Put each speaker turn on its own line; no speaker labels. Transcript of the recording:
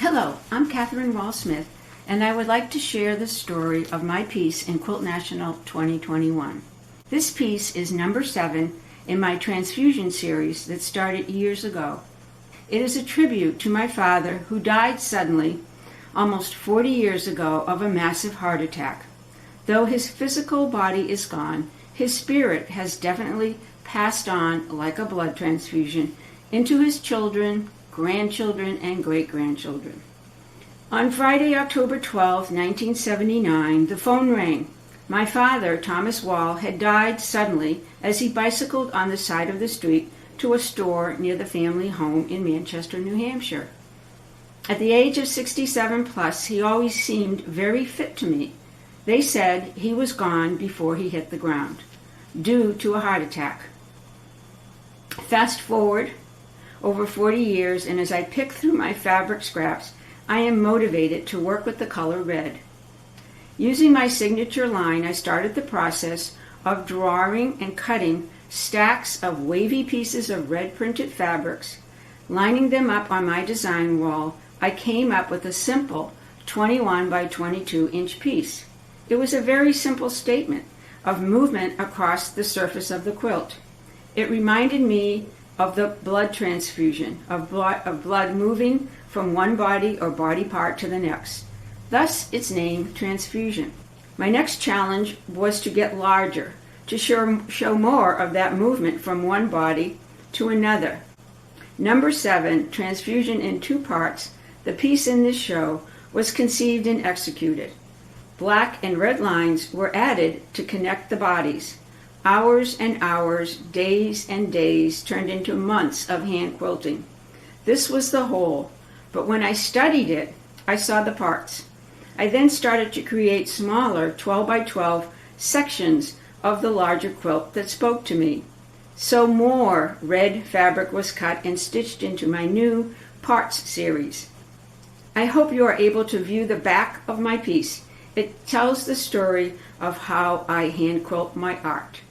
Hello, I'm Catherine Whall Smith, and I would like to share the story of my piece in Quilt National 2021. This piece is number 7 in my Transfusion series that started years ago. It is a tribute to my father, who died suddenly almost 40 years ago of a massive heart attack. Though his physical body is gone, his spirit has definitely passed on like a blood transfusion into his children, grandchildren, and great-grandchildren. On Friday, October 12, 1979, the phone rang. My father, Thomas Wall, had died suddenly as he bicycled on the side of the street to a store near the family home in Manchester, New Hampshire. At the age of 67 plus, he always seemed very fit to me. They said he was gone before he hit the ground, due to a heart attack. Fast forward over 40 years, and as I pick through my fabric scraps, I am motivated to work with the color red. Using my signature line, I started the process of drawing and cutting stacks of wavy pieces of red printed fabrics. Lining them up on my design wall, I came up with a simple 21 by 22 inch piece. It was a very simple statement of movement across the surface of the quilt. It reminded me of the blood transfusion, of blood moving from one body or body part to the next. Thus its name, Transfusion. My next challenge was to get larger, to show more of that movement from one body to another. Number 7, Transfusion in 2 parts, the piece in this show, was conceived and executed. Black and red lines were added to connect the bodies. Hours and hours, days and days turned into months of hand quilting. This was the whole, but when I studied it, I saw the parts. I then started to create smaller 12 by 12 sections of the larger quilt that spoke to me. So more red fabric was cut and stitched into my new parts series. I hope you are able to view the back of my piece. It tells the story of how I hand quilt my art.